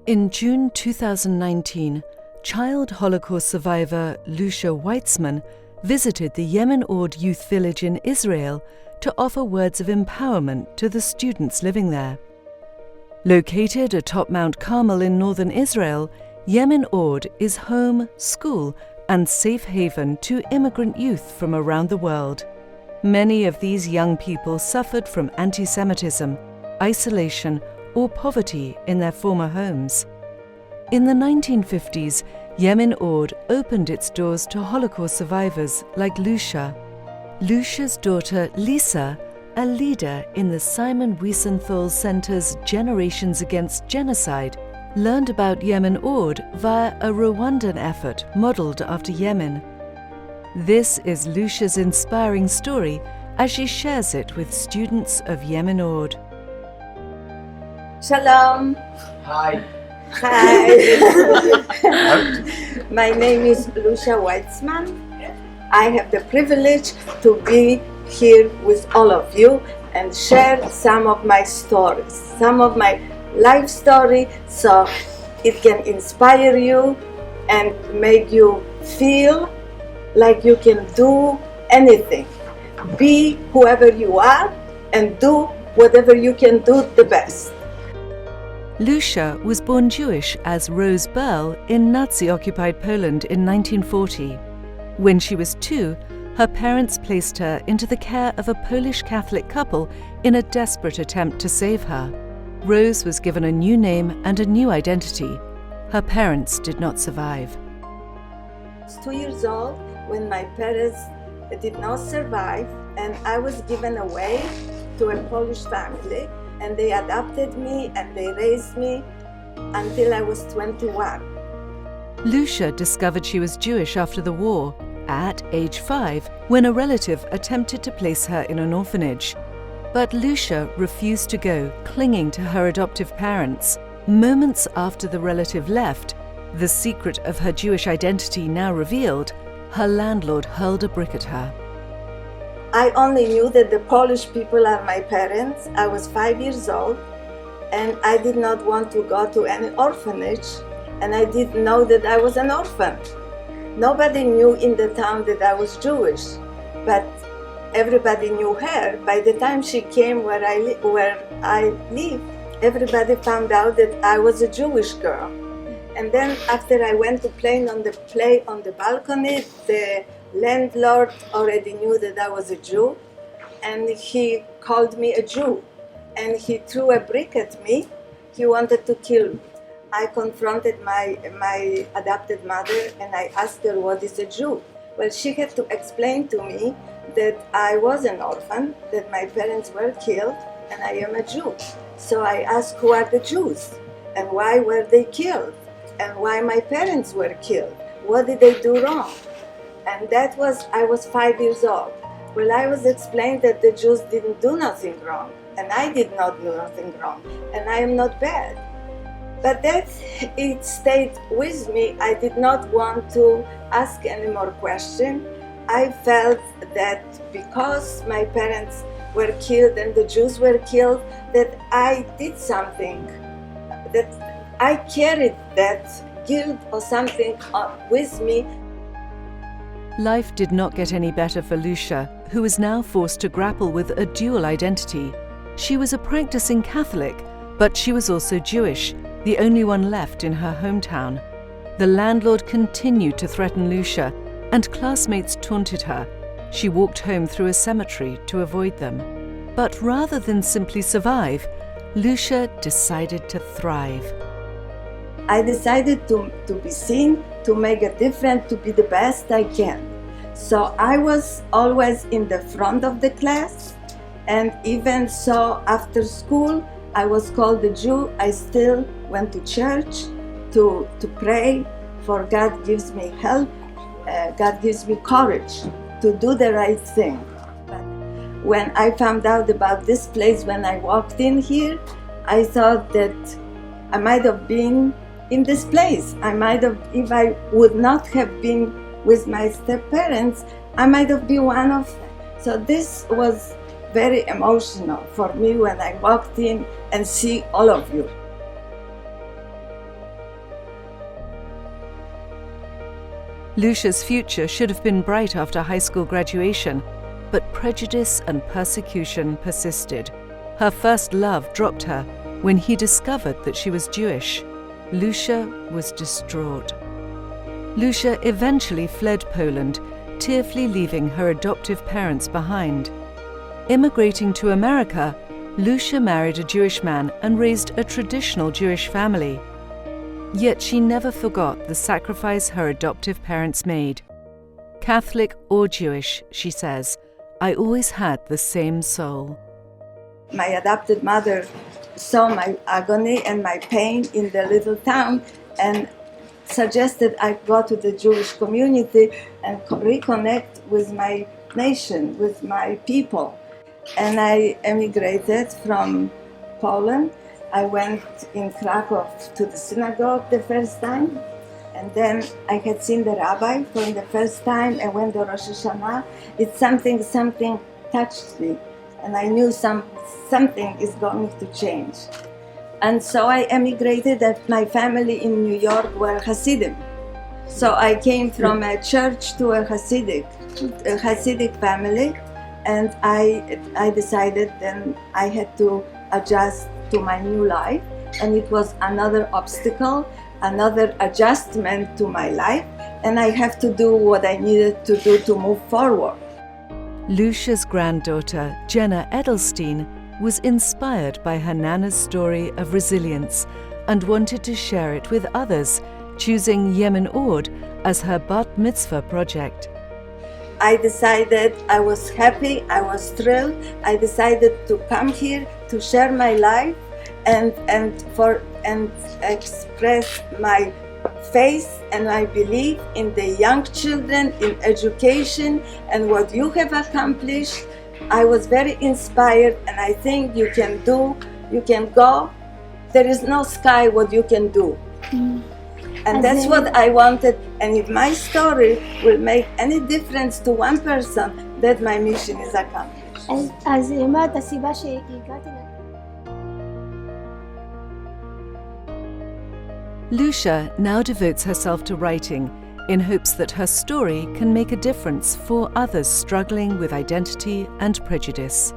In June 2019, child Holocaust survivor Lucia Weitzman visited the Yemin Orde youth village in Israel to offer words of empowerment to the students living there. Located atop Mount Carmel in northern Israel, Yemin Orde is home, school, and safe haven to immigrant youth from around the world. Many of these young people suffered from anti-Semitism, isolation, or poverty in their former homes. In the 1950s, Yemin Orde opened its doors to Holocaust survivors like Lucia. Lucia's daughter Lisa, a leader in the Simon Wiesenthal Center's Generations Against Genocide, learned about Yemin Orde via a Rwandan effort modeled after Yemen. This is Lucia's inspiring story as she shares it with students of Yemin Orde. Shalom. Hi. Hi. My name is Lucia Weitzman. I have the privilege to be here with all of you and share some of my stories, some of my life story, so it can inspire you and make you feel like you can do anything. Be whoever you are and do whatever you can do the best. Lucia was born Jewish as Rose Berl in Nazi-occupied Poland in 1940. When she was 2, her parents placed her into the care of a Polish Catholic couple in a desperate attempt to save her. Rose was given a new name and a new identity. Her parents did not survive. I was 2 years old when my parents did not survive, and I was given away to a Polish family, and they adopted me and they raised me until I was 21. Lucia discovered she was Jewish after the war, at age 5, when a relative attempted to place her in an orphanage. But Lucia refused to go, clinging to her adoptive parents. Moments after the relative left, the secret of her Jewish identity now revealed, her landlord hurled a brick at her. I only knew that the Polish people are my parents. I was 5 years old, and I did not want to go to any orphanage, and I didn't know that I was an orphan. Nobody knew in the town that I was Jewish, but everybody knew her. By the time she came where I lived, everybody found out that I was a Jewish girl. And then after I went to play on the balcony, the landlord already knew that I was a Jew, and he called me a Jew, and he threw a brick at me. He wanted to kill me. I confronted my adopted mother and I asked her, what is a Jew? Well, she had to explain to me that I was an orphan, that my parents were killed, and I am a Jew. So I asked, who are the Jews? And why were they killed? And why my parents were killed? What did they do wrong? And I was 5 years old. Well, I was explained that the Jews didn't do nothing wrong, and I did not do nothing wrong, and I am not bad. But it stayed with me. I did not want to ask any more questions. I felt that because my parents were killed and the Jews were killed, that I did something, that I carried that guilt or something with me. Life did not get any better for Lucia, who was now forced to grapple with a dual identity. She was a practicing Catholic, but she was also Jewish, the only one left in her hometown. The landlord continued to threaten Lucia, and classmates taunted her. She walked home through a cemetery to avoid them. But rather than simply survive, Lucia decided to thrive. I decided to be seen, to make a difference, to be the best I can. So I was always in the front of the class, and even so after school, I was called a Jew. I still went to church to pray, for God gives me help, God gives me courage to do the right thing. But when I found out about this place, when I walked in here, I thought that I might have been in this place. I might have, if I would not have been with my step-parents, I might have been one of them. So this was very emotional for me when I walked in and see all of you. Lucia's future should have been bright after high school graduation, but prejudice and persecution persisted. Her first love dropped her when he discovered that she was Jewish. Lucia was distraught. Lucia eventually fled Poland, tearfully leaving her adoptive parents behind. Immigrating to America, Lucia married a Jewish man and raised a traditional Jewish family. Yet she never forgot the sacrifice her adoptive parents made. Catholic or Jewish, she says, I always had the same soul. My adopted mother saw my agony and my pain in the little town and suggested I go to the Jewish community and reconnect with my nation, with my people. And I emigrated from Poland. I went in Krakow to the synagogue the first time, and then I had seen the rabbi for the first time and went to Rosh Hashanah. It's something touched me, and I knew something is going to change. And so I emigrated, and my family in New York were Hasidim. So I came from a church to a Hasidic family, and I decided then I had to adjust to my new life, and it was another obstacle, another adjustment to my life, and I have to do what I needed to do to move forward. Lucia's granddaughter, Jenna Edelstein, was inspired by her Nana's story of resilience and wanted to share it with others, choosing Yemin Orde as her Bat Mitzvah project. I decided, I was happy, I was thrilled. I decided to come here to share my life and express my faith and my belief in the young children, in education, and what you have accomplished. I was very inspired, and I think you can go. There is no sky what you can do. And that's what I wanted, and if my story will make any difference to one person, that my mission is accomplished. אז היא אומרת, הסיבה שהגעתי Lucia now devotes herself to writing in hopes that her story can make a difference for others struggling with identity and prejudice.